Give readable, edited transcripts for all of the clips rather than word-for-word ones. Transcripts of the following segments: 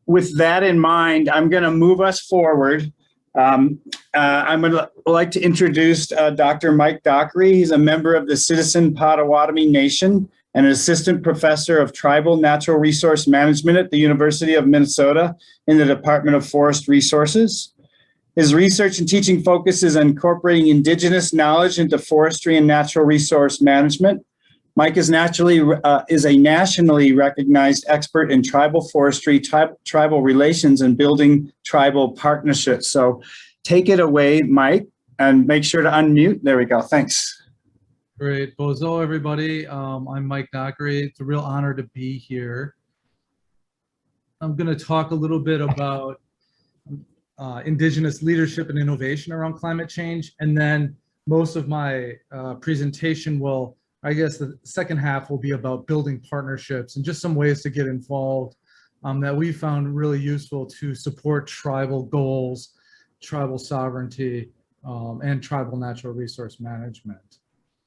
with that in mind, I'm going to move us forward. I'm going to like to introduce Dr. Mike Dockry. He's a member of the Citizen Potawatomi Nation and an assistant professor of tribal natural resource management at the University of Minnesota in the Department of Forest Resources. His research and teaching focuses on incorporating Indigenous knowledge into forestry and natural resource management. Mike is a nationally recognized expert in tribal forestry, tribal relations, and building tribal partnerships. So take it away, Mike, and make sure to unmute. There we go. Thanks. Great. Bozo, everybody. I'm Mike Dockry. It's a real honor to be here. I'm going to talk a little bit about Indigenous leadership and innovation around climate change, and then most of my presentation will, I guess the second half will be about building partnerships and just some ways to get involved that we found really useful to support tribal goals, tribal sovereignty, and tribal natural resource management.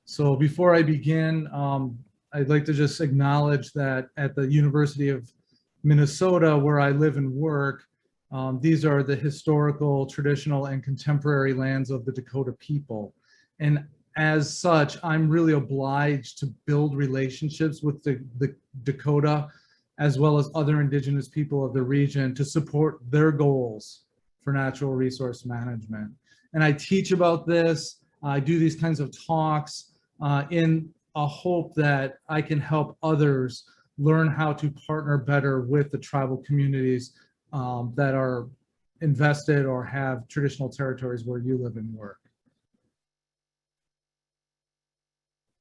So before I begin, I'd like to just acknowledge that at the University of Minnesota, where I live and work, these are the historical, traditional, and contemporary lands of the Dakota people. And as such, I'm really obliged to build relationships with the Dakota, as well as other Indigenous people of the region, to support their goals for natural resource management. And I teach about this, I do these kinds of talks in a hope that I can help others learn how to partner better with the tribal communities that are invested or have traditional territories where you live and work.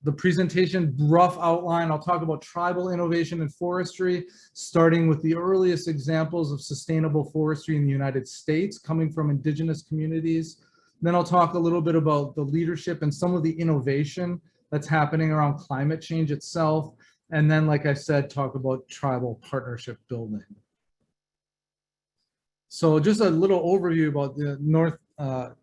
The presentation, rough outline, I'll talk about tribal innovation in forestry, starting with the earliest examples of sustainable forestry in the United States coming from Indigenous communities. Then I'll talk a little bit about the leadership and some of the innovation that's happening around climate change itself. And then, like I said, talk about tribal partnership building. So just a little overview about the North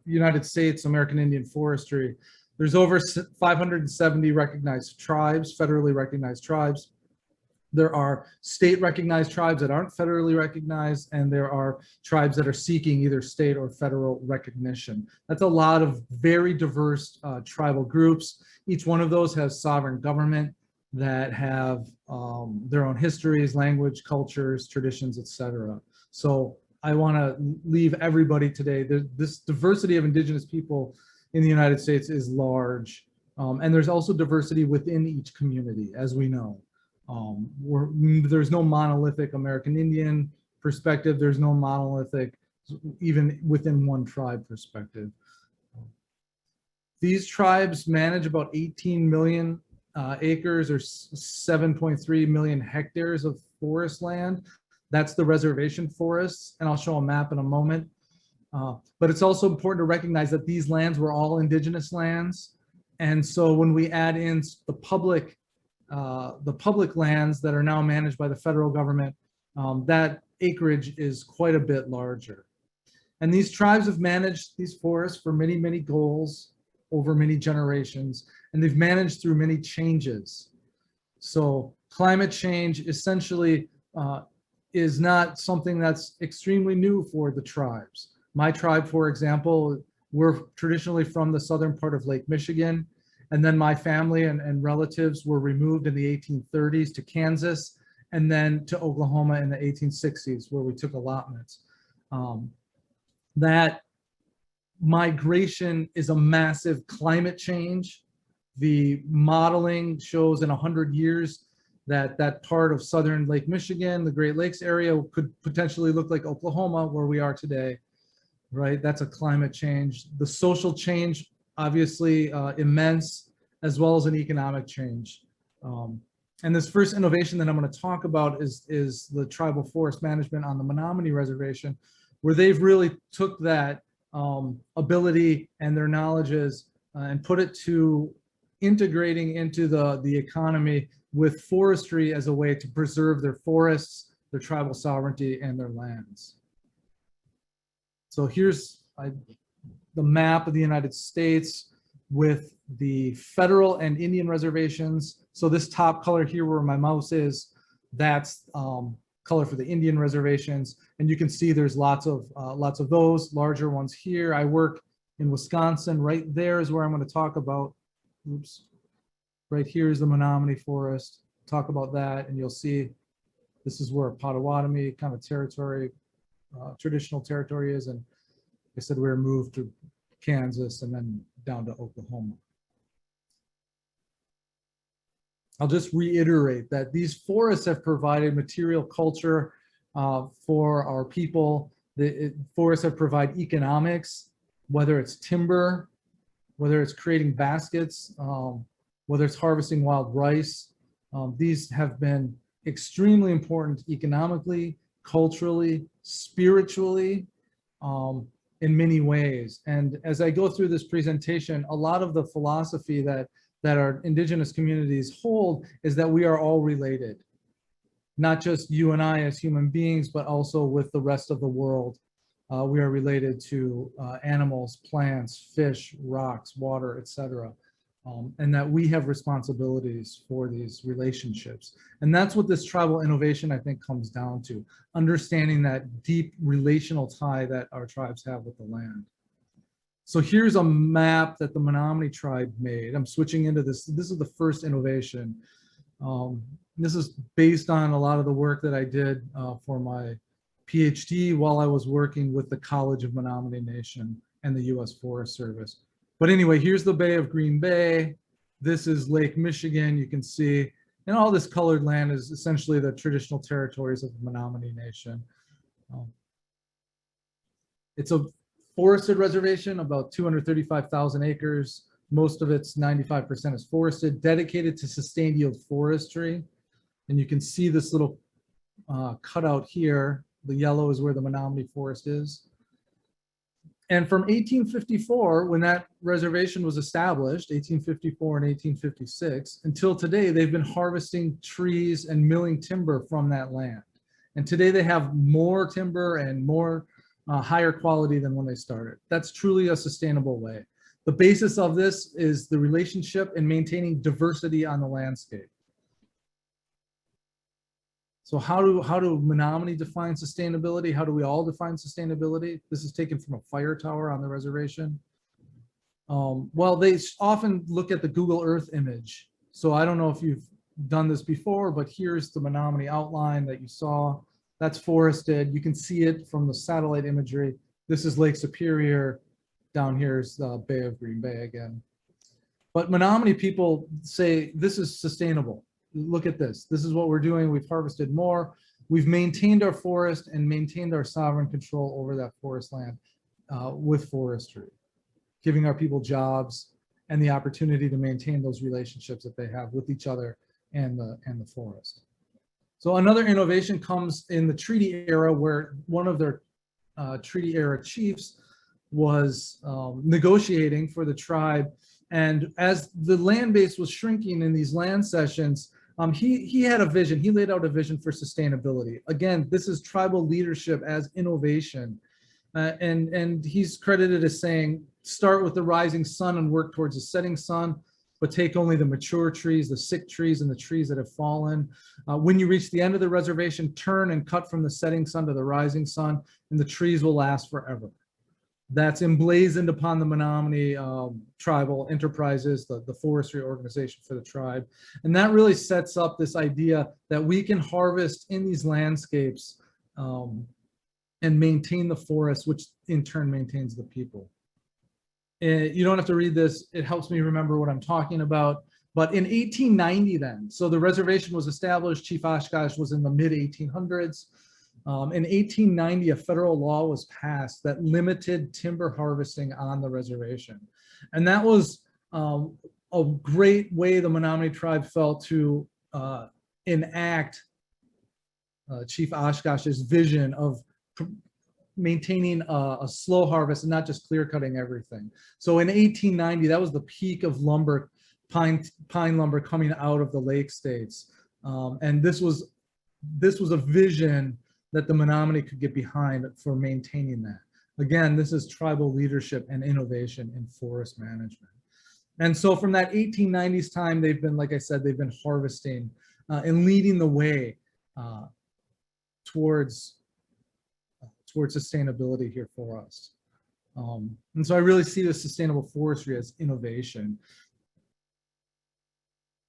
United States American Indian forestry. There's over 570 recognized tribes, federally recognized tribes. There are state recognized tribes that aren't federally recognized, and there are tribes that are seeking either state or federal recognition. That's a lot of very diverse tribal groups. Each one of those has sovereign government that have their own histories, language, cultures, traditions, etc. So I want to leave everybody today, this diversity of Indigenous people in the United States is large, and there's also diversity within each community, as we know. There's no monolithic American Indian perspective, there's no monolithic, even within one tribe perspective. These tribes manage about 18 million acres or 7.3 million hectares of forest land. That's the reservation forests, and I'll show a map in a moment. But it's also important to recognize that these lands were all Indigenous lands. And so when we add in the public lands that are now managed by the federal government, that acreage is quite a bit larger. And these tribes have managed these forests for many, many goals over many generations, and they've managed through many changes. So climate change essentially is not something that's extremely new for the tribes. My tribe, for example, we're traditionally from the southern part of Lake Michigan, and then my family and relatives were removed in the 1830s to Kansas, and then to Oklahoma in the 1860s, where we took allotments. That migration is a massive climate change. The modeling shows in 100 years that part of southern Lake Michigan, the Great Lakes area, could potentially look like Oklahoma, where we are today, right? That's a climate change. The social change, obviously immense, as well as an economic change. And this first innovation that I'm going to talk about is the tribal forest management on the Menominee Reservation, where they've really took that ability and their knowledges and put it to integrating into the economy with forestry as a way to preserve their forests, their tribal sovereignty, and their lands. So here's the map of the United States with the federal and Indian reservations. So this top color here where my mouse is, that's color for the Indian reservations. And you can see there's lots of those larger ones here. I work in Wisconsin. Right there is where I'm going to talk about. Oops. Right here is the Menominee Forest. Talk about that, and you'll see this is where Potawatomi kind of territory, traditional territory is. And I said we were moved to Kansas and then down to Oklahoma. I'll just reiterate that these forests have provided material culture for our people. The forests have provided economics, whether it's timber, whether it's creating baskets, whether it's harvesting wild rice. These have been extremely important economically, culturally, spiritually, in many ways. And as I go through this presentation, a lot of the philosophy that our Indigenous communities hold is that we are all related, not just you and I as human beings, but also with the rest of the world. We are related to animals, plants, fish, rocks, water, etc. And that we have responsibilities for these relationships. And that's what this tribal innovation, I think, comes down to, understanding that deep relational tie that our tribes have with the land. So here's a map that the Menominee tribe made. I'm switching into this. This is the first innovation. This is based on a lot of the work that I did for my PhD while I was working with the College of Menominee Nation and the U.S. Forest Service. But anyway, here's the Bay of Green Bay. This is Lake Michigan, you can see. And all this colored land is essentially the traditional territories of the Menominee Nation. It's a forested reservation, about 235,000 acres. Most of it's 95% is forested, dedicated to sustained yield forestry. And you can see this little cutout here. The yellow is where the Menominee Forest is. And from 1854, when that reservation was established, 1854 and 1856, until today, they've been harvesting trees and milling timber from that land. And today they have more timber and more higher quality than when they started. That's truly a sustainable way. The basis of this is the relationship and maintaining diversity on the landscape. So how do Menominee define sustainability? How do we all define sustainability? This is taken from a fire tower on the reservation. Well, they often look at the Google Earth image. So I don't know if you've done this before, but here's the Menominee outline that you saw. That's forested. You can see it from the satellite imagery. This is Lake Superior. Down here is the Bay of Green Bay again. But Menominee people say this is sustainable. Look at this. This is what we're doing. We've harvested more. We've maintained our forest and maintained our sovereign control over that forest land with forestry, giving our people jobs and the opportunity to maintain those relationships that they have with each other and the forest. So another innovation comes in the treaty era, where one of their treaty era chiefs was negotiating for the tribe. And as the land base was shrinking in these land cessions, he had a vision. He laid out a vision for sustainability. Again, this is tribal leadership as innovation. And he's credited as saying, start with the rising sun and work towards the setting sun, but take only the mature trees, the sick trees, and the trees that have fallen. When you reach the end of the reservation, turn and cut from the setting sun to the rising sun, and the trees will last forever. That's emblazoned upon the Menominee tribal enterprises, the forestry organization for the tribe. And that really sets up this idea that we can harvest in these landscapes and maintain the forest, which in turn maintains the people. You don't have to read this. It helps me remember what I'm talking about. But in 1890 then, so the reservation was established, Chief Oshkosh was in the mid-1800s. In 1890, a federal law was passed that limited timber harvesting on the reservation. And that was a great way the Menominee tribe felt to enact Chief Oshkosh's vision of maintaining a slow harvest and not just clear cutting everything. So in 1890, that was the peak of lumber, pine lumber coming out of the lake states. And this was a vision that the Menominee could get behind for maintaining that. Again, this is tribal leadership and innovation in forest management. And so from that 1890s time, they've been, like I said, they've been harvesting and leading the way towards sustainability here for us. And so I really see the sustainable forestry as innovation.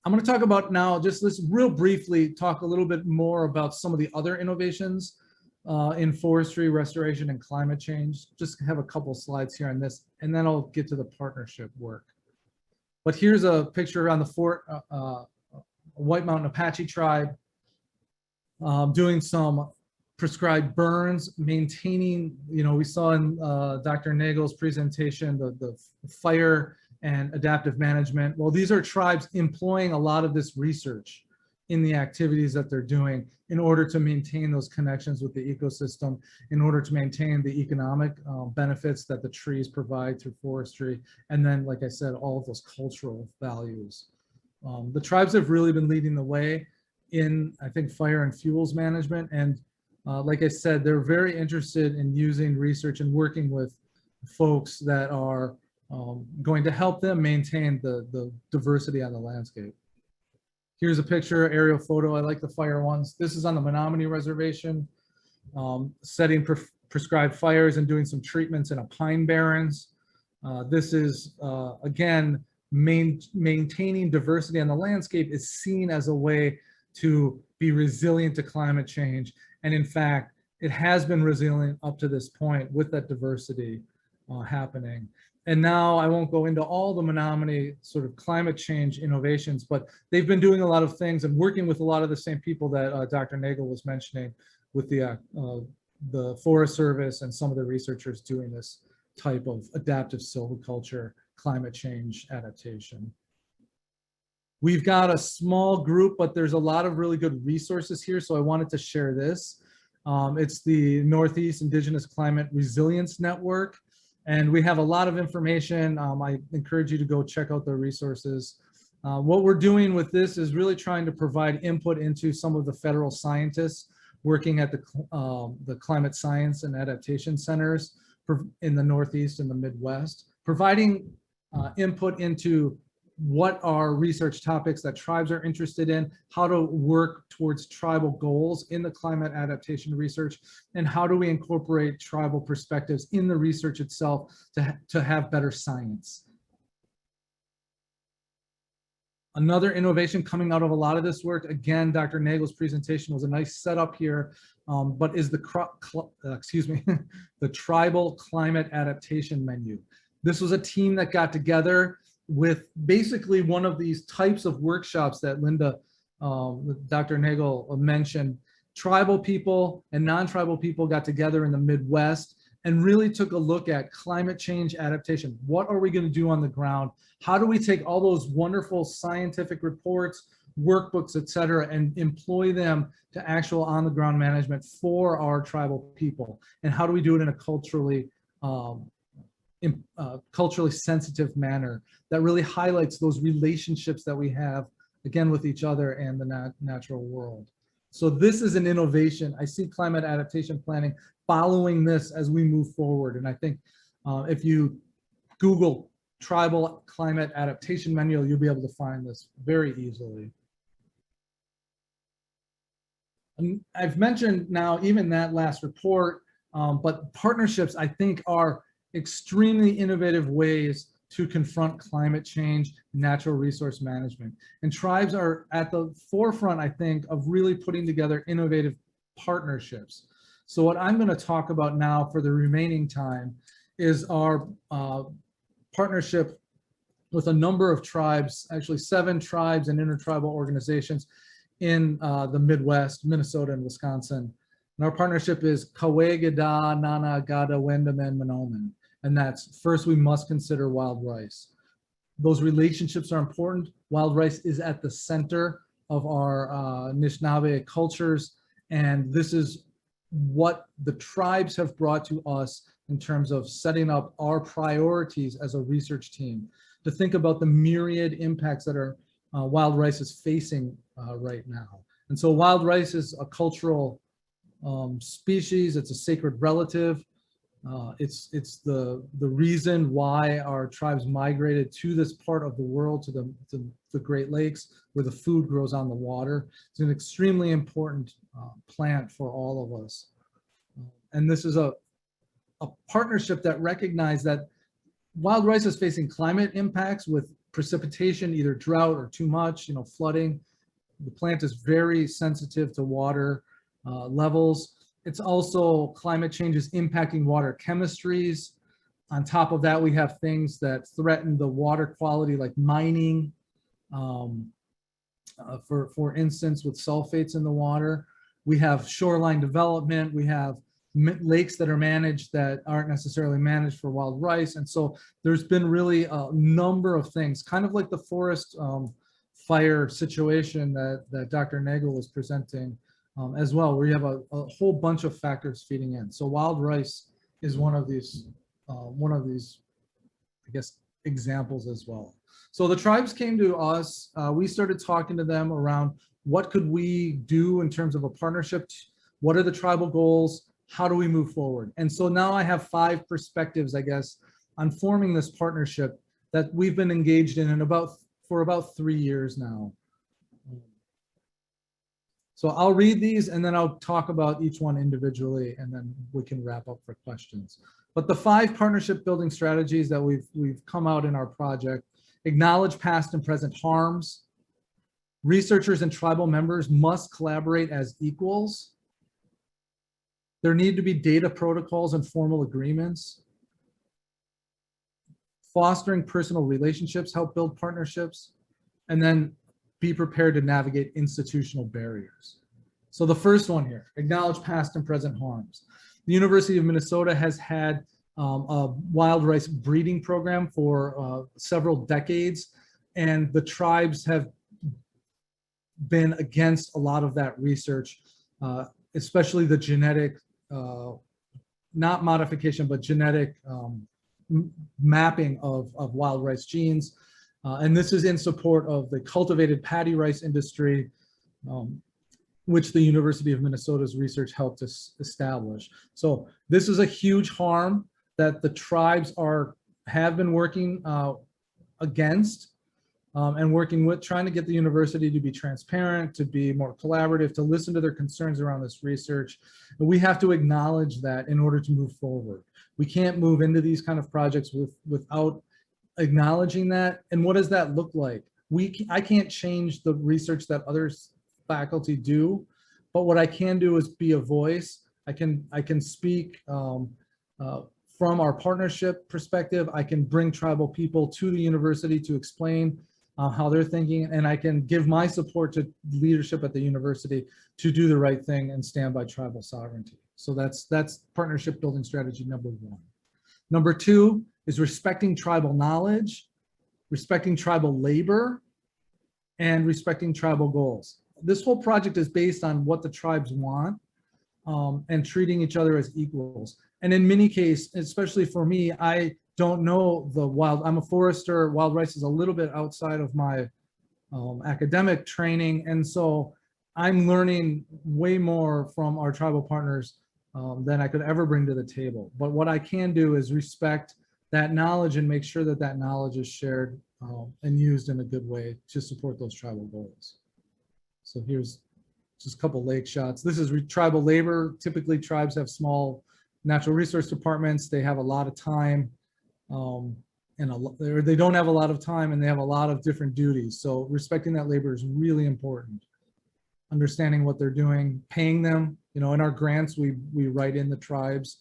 I'm going to talk about now, just let's real briefly talk a little bit more about some of the other innovations in forestry, restoration, and climate change. Just have a couple slides here on this, and then I'll get to the partnership work. But here's a picture on the White Mountain Apache tribe doing some prescribed burns, maintaining, we saw in Dr. Nagel's presentation, the fire and adaptive management. Well, these are tribes employing a lot of this research in the activities that they're doing in order to maintain those connections with the ecosystem, in order to maintain the economic benefits that the trees provide through forestry, and then, like I said, all of those cultural values. The tribes have really been leading the way in, I think, fire and fuels management, and like I said, they're very interested in using research and working with folks that are going to help them maintain the diversity on the landscape. Here's a picture, aerial photo. I like the fire ones. This is on the Menominee Reservation, setting prescribed fires and doing some treatments in a pine barrens. This is, again, maintaining diversity on the landscape is seen as a way to be resilient to climate change. And in fact, it has been resilient up to this point with that diversity happening. And now I won't go into all the Menominee sort of climate change innovations, but they've been doing a lot of things and working with a lot of the same people that Dr. Nagel was mentioning with the Forest Service and some of the researchers doing this type of adaptive silviculture, climate change adaptation. We've got a small group, but there's a lot of really good resources here, so I wanted to share this. It's the Northeast Indigenous Climate Resilience Network, and we have a lot of information. I encourage you to go check out the resources. What we're doing with this is really trying to provide input into some of the federal scientists working at the climate science and adaptation centers in the Northeast and the Midwest, providing input into what are research topics that tribes are interested in, how to work towards tribal goals in the climate adaptation research, and how do we incorporate tribal perspectives in the research itself to have better science. Another innovation coming out of a lot of this work, again, Dr. Nagel's presentation was a nice setup here, but is the Tribal Climate Adaptation Menu. This was a team that got together with basically one of these types of workshops that Linda, Dr. Nagel mentioned. Tribal people and non-tribal people got together in the Midwest and really took a look at climate change adaptation. What are we going to do on the ground? How do we take all those wonderful scientific reports, workbooks, et cetera, and employ them to actual on-the-ground management for our tribal people? And how do we do it in a culturally sensitive manner that really highlights those relationships that we have, again, with each other and the natural world. So this is an innovation. I see climate adaptation planning following this as we move forward. And I think if you Google Tribal Climate Adaptation Manual, you'll be able to find this very easily. And I've mentioned now even that last report, but partnerships, I think, are extremely innovative ways to confront climate change, natural resource management. And tribes are at the forefront, I think, of really putting together innovative partnerships. So what I'm going to talk about now for the remaining time is our partnership with a number of tribes, actually 7 tribes and intertribal organizations in the Midwest, Minnesota and Wisconsin. And our partnership is Kawegada, Nana, Gada, Wendam, and Menominee. And that's, first, we must consider wild rice. Those relationships are important. Wild rice is at the center of our Anishinaabe cultures. And this is what the tribes have brought to us in terms of setting up our priorities as a research team to think about the myriad impacts that our wild rice is facing right now. And so wild rice is a cultural species. It's a sacred relative. It's the reason why our tribes migrated to this part of the world, to the Great Lakes, where the food grows on the water. It's an extremely important plant for all of us. And this is a partnership that recognized that wild rice is facing climate impacts with precipitation, either drought or too much, flooding. The plant is very sensitive to water levels. It's also climate change is impacting water chemistries. On top of that, we have things that threaten the water quality, like mining, for instance, with sulfates in the water. We have shoreline development. We have lakes that are managed that aren't necessarily managed for wild rice. And so there's been really a number of things, kind of like the forest fire situation that Dr. Nagel was presenting as well, where you have a whole bunch of factors feeding in. So wild rice is one of these, I guess, examples as well. So the tribes came to us. We started talking to them around what could we do in terms of a partnership. What are the tribal goals? How do we move forward? And so now I have 5 perspectives, I guess, on forming this partnership that we've been engaged in for about 3 years now. So I'll read these and then I'll talk about each one individually, and then we can wrap up for questions. But the 5 partnership building strategies that we've come out in our project: acknowledge past and present harms. Researchers and tribal members must collaborate as equals. There need to be data protocols and formal agreements. Fostering personal relationships help build partnerships. And then be prepared to navigate institutional barriers. So the first one here, acknowledge past and present harms. The University of Minnesota has had a wild rice breeding program for several decades, and the tribes have been against a lot of that research, especially the genetic, not modification, but genetic mapping of wild rice genes. And this is in support of the cultivated paddy rice industry, which the University of Minnesota's research helped us establish. So this is a huge harm that the tribes have been working against, and working with, trying to get the university to be transparent, to be more collaborative, to listen to their concerns around this research. And we have to acknowledge that in order to move forward. We can't move into these kind of projects without acknowledging that. And what does that look like? I can't change the research that other faculty do, but what I can do is be a voice. I can speak from our partnership perspective. I can bring tribal people to the university to explain how they're thinking, and I can give my support to leadership at the university to do the right thing and stand by tribal sovereignty. So that's partnership building strategy number 1. Number 2 is respecting tribal knowledge, respecting tribal labor, and respecting tribal goals. This whole project is based on what the tribes want, and treating each other as equals. And in many cases, especially for me, I don't know I'm a forester. Wild rice is a little bit outside of my academic training. And so I'm learning way more from our tribal partners than I could ever bring to the table. But what I can do is respect that knowledge and make sure that that knowledge is shared and used in a good way to support those tribal goals. So here's just a couple lake shots. This is tribal labor. Typically tribes have small natural resource departments. They have a lot of time, they don't have a lot of time, and they have a lot of different duties. So respecting that labor is really important. Understanding what they're doing, paying them. In our grants, we write in the tribes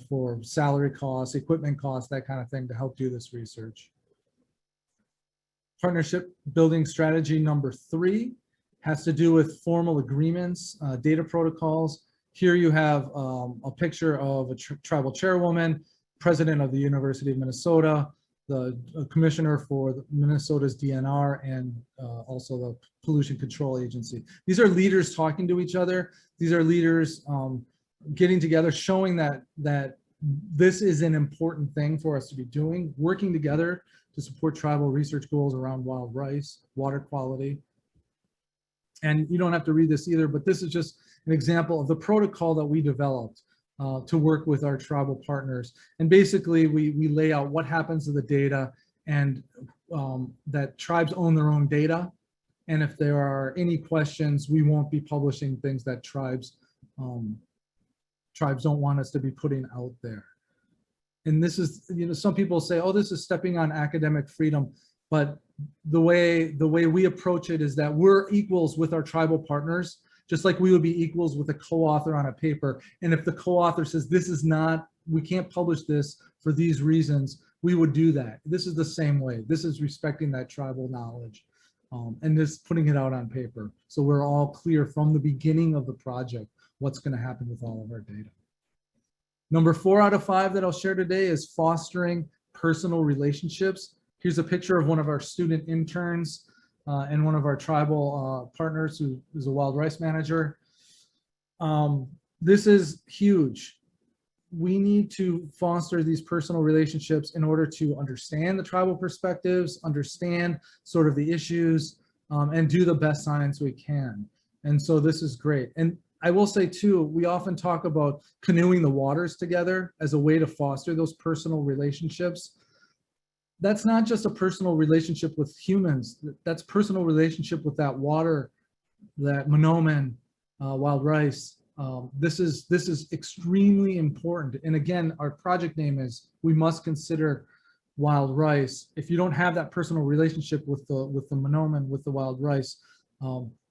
for salary costs, equipment costs, that kind of thing to help do this research. Partnership building strategy number 3 has to do with formal agreements, data protocols. Here you have a picture of a tribal chairwoman, president of the University of Minnesota, the commissioner for Minnesota's DNR, and also the Pollution Control Agency. These are leaders talking to each other. These are leaders getting together, showing that this is an important thing for us to be doing, working together to support tribal research goals around wild rice, water quality. And you don't have to read this either, but this is just an example of the protocol that we developed. to work with our tribal partners. And basically, we lay out what happens to the data, and that tribes own their own data. And if there are any questions, we won't be publishing things that tribes don't want us to be putting out there. And this is, some people say, oh, this is stepping on academic freedom. But the way we approach it is that we're equals with our tribal partners, just like we would be equals with a co-author on a paper. And if the co-author says, we can't publish this for these reasons, we would do that. This is the same way. This is respecting that tribal knowledge, and just putting it out on paper. So we're all clear from the beginning of the project what's going to happen with all of our data. Number 4 out of 5 that I'll share today is fostering personal relationships. Here's a picture of one of our student interns and one of our tribal partners who is a wild rice manager. This is huge. We need to foster these personal relationships in order to understand the tribal perspectives, understand sort of the issues, and do the best science we can. And so this is great. And I will say too, we often talk about canoeing the waters together as a way to foster those personal relationships. That's not just a personal relationship with humans. That's personal relationship with that water, that Menominee wild rice. This is extremely important. And again, our project name is We Must Consider Wild Rice. If you don't have that personal relationship with the Menominee, with the wild rice,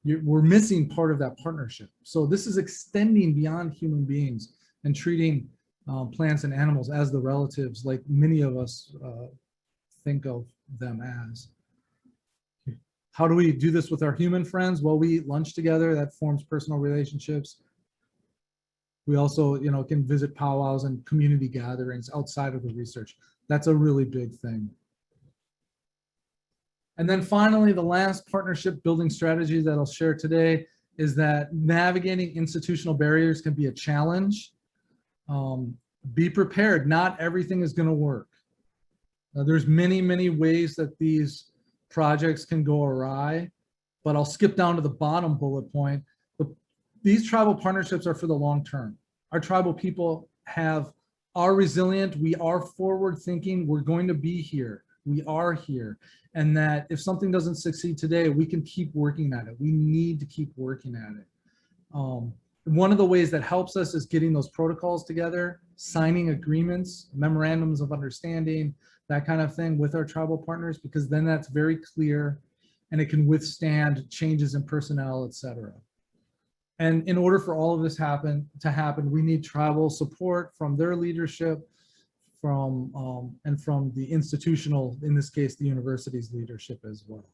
we're missing part of that partnership. So this is extending beyond human beings and treating plants and animals as the relatives, like many of us think of them as. How do we do this with our human friends? Well, we eat lunch together. That forms personal relationships. We also, can visit powwows and community gatherings outside of the research. That's a really big thing. And then finally, the last partnership building strategy that I'll share today is that navigating institutional barriers can be a challenge. Be prepared. Not everything is going to work. There's many ways that these projects can go awry, but I'll skip down to the bottom bullet point. These tribal partnerships are for the long term. Our tribal people are resilient. We are forward thinking. We're going to be here. We are here. And that if something doesn't succeed today, we can keep working at it. We need to keep working at it. One of the ways that helps us is getting those protocols together, signing agreements, memorandums of understanding, that kind of thing with our tribal partners, because then that's very clear and it can withstand changes in personnel, et cetera. And in order for all of this to happen, we need tribal support from their leadership, and from the institutional, in this case, the university's leadership as well.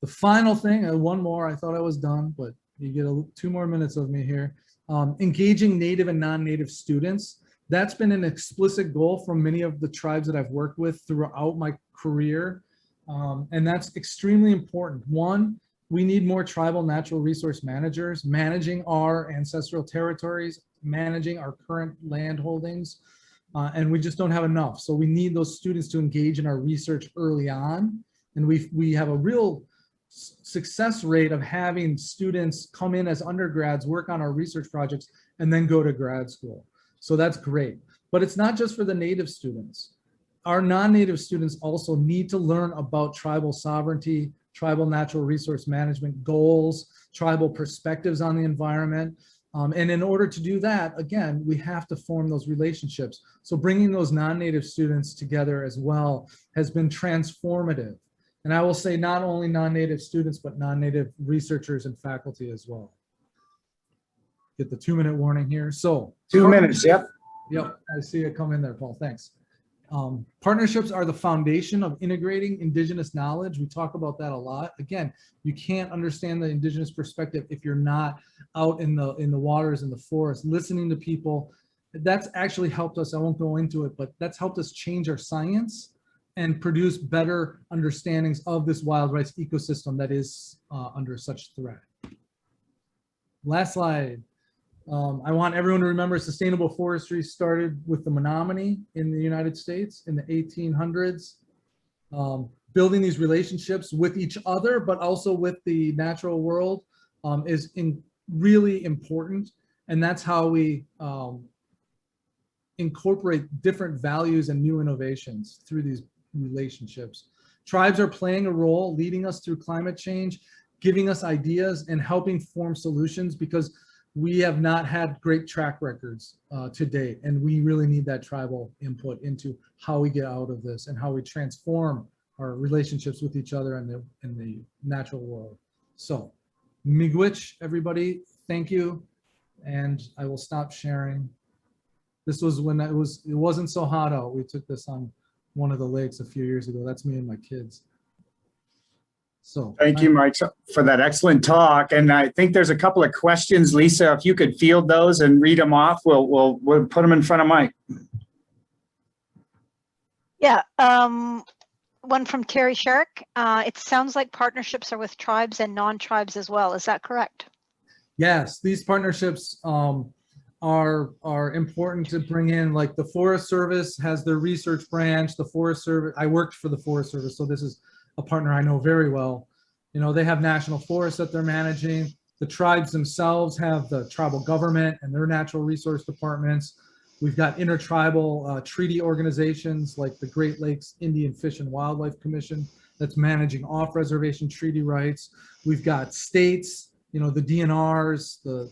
The final thing, one more, I thought I was done, but you get 2 more minutes of me here. Engaging Native and non-Native students. That's been an explicit goal from many of the tribes that I've worked with throughout my career. And that's extremely important. One, we need more tribal natural resource managers managing our ancestral territories, managing our current land holdings, and we just don't have enough. So we need those students to engage in our research early on. And we have a real success rate of having students come in as undergrads, work on our research projects, and then go to grad school. So that's great. But it's not just for the Native students. Our non-Native students also need to learn about tribal sovereignty, tribal natural resource management goals, tribal perspectives on the environment. And in order to do that, again, we have to form those relationships. So bringing those non-Native students together as well has been transformative. And I will say not only non-Native students, but non-Native researchers and faculty as well. Get the 2-minute warning here. So 2 minutes, yep. Yep, I see it come in there, Paul, thanks. Partnerships are the foundation of integrating Indigenous knowledge. We talk about that a lot. Again, you can't understand the Indigenous perspective if you're not out in the waters, in the forest, listening to people. That's actually helped us. I won't go into it, but that's helped us change our science and produce better understandings of this wild rice ecosystem that is under such threat. Last slide. I want everyone to remember sustainable forestry started with the Menominee in the United States in the 1800s. Building these relationships with each other, but also with the natural world is really important. And that's how we incorporate different values and new innovations through these relationships. Tribes are playing a role, leading us through climate change, giving us ideas and helping form solutions, because we have not had great track records to date. And we really need that tribal input into how we get out of this and how we transform our relationships with each other in the natural world. So, miigwech, everybody, thank you. And I will stop sharing. This was when it wasn't so hot out. We took this on one of the lakes a few years ago. That's me and my kids. So thank you, Mike, for that excellent talk. And I think there's a couple of questions, Lisa. If you could field those and read them off, we'll put them in front of Mike. Yeah, one from Terry Sherrick. It sounds like partnerships are with tribes and non-tribes as well. Is that correct? Yes, these partnerships are important to bring in. Like the Forest Service has their research branch. The Forest Service, I worked for the Forest Service, so this is a partner I know very well. You know, they have national forests that they're managing. The tribes themselves have the tribal government and their natural resource departments. We've got intertribal treaty organizations like the Great Lakes Indian Fish and Wildlife Commission that's managing off-reservation treaty rights. We've got states, you know, the DNRs,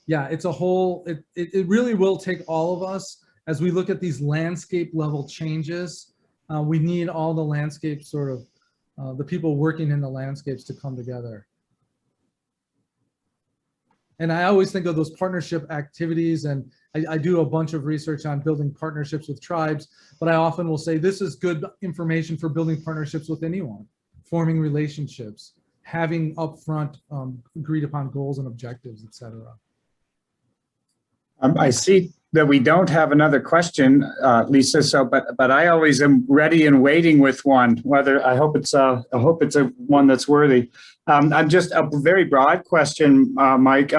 it's a whole, it really will take all of us as we look at these landscape level changes. We need all the landscape sort of, the people working in the landscapes to come together. And I always think of those partnership activities, and I do a bunch of research on building partnerships with tribes, but I often will say this is good information for building partnerships with anyone, forming relationships, having upfront agreed upon goals and objectives, etc. I see that we don't have another question, Lisa. So, but I always am ready and waiting with one. Whether I hope it's a one that's worthy. I'm just a very broad question, Mike.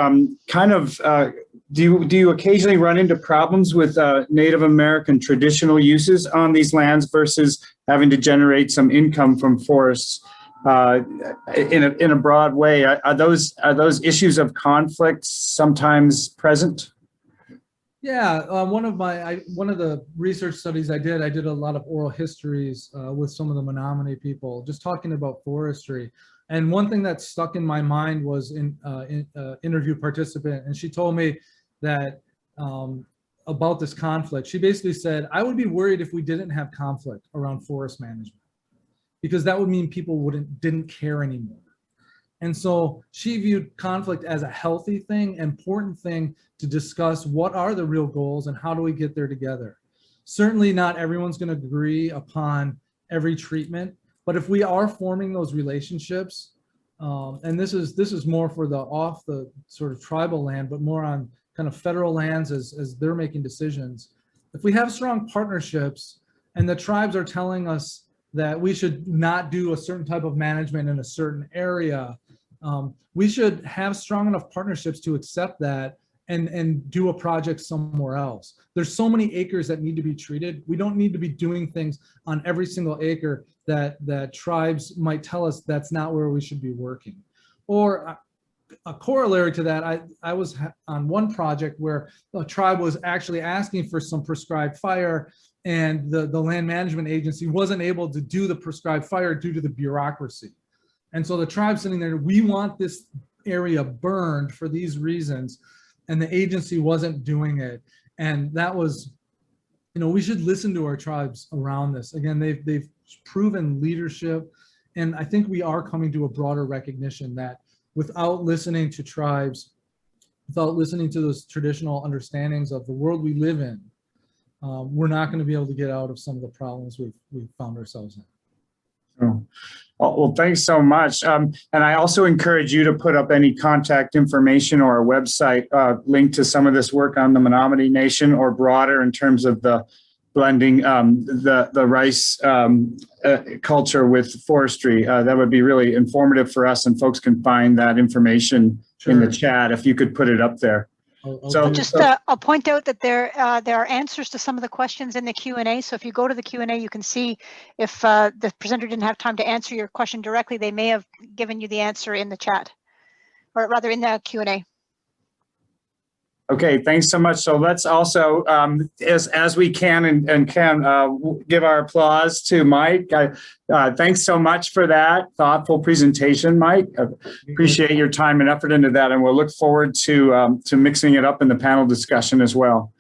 Do you occasionally run into problems with Native American traditional uses on these lands versus having to generate some income from forests in a broad way? Are those issues of conflict sometimes present? Yeah, one of the research studies I did a lot of oral histories with some of the Menominee people, just talking about forestry. And one thing that stuck in my mind was in interview participant, and she told me that about this conflict. She basically said, I would be worried if we didn't have conflict around forest management, because that would mean people didn't care anymore. And so she viewed conflict as a healthy thing, important thing to discuss what are the real goals and how do we get there together. Certainly not everyone's going to agree upon every treatment, but if we are forming those relationships, and this is more for off the sort of tribal land, but more on kind of federal lands as they're making decisions. If we have strong partnerships and the tribes are telling us that we should not do a certain type of management in a certain area, we should have strong enough partnerships to accept that and do a project somewhere else. There's so many acres that need to be treated. We don't need to be doing things on every single acre that tribes might tell us that's not where we should be working. Or a corollary to that, I was on one project where a tribe was actually asking for some prescribed fire, and the land management agency wasn't able to do the prescribed fire due to the bureaucracy. And so the tribe sitting there, we want this area burned for these reasons, and the agency wasn't doing it. And that was, you know, we should listen to our tribes around this. Again, they've proven leadership, and I think we are coming to a broader recognition that without listening to tribes, without listening to those traditional understandings of the world we live in, we're not going to be able to get out of some of the problems we've found ourselves in. Oh. Well, thanks so much. And I also encourage you to put up any contact information or a website link to some of this work on the Menominee Nation, or broader in terms of the blending the rice culture with forestry. That would be really informative for us, and folks can find that information in the chat if you could put it up there. I'll point out that there are answers to some of the questions in the Q&A. So if you go to the Q&A, you can see if the presenter didn't have time to answer your question directly, they may have given you the answer in the chat, or rather in the Q&A. Okay, thanks so much. So let's also, as we can and can give our applause to Mike. Thanks so much for that thoughtful presentation, Mike. I appreciate your time and effort into that, and we'll look forward to mixing it up in the panel discussion as well.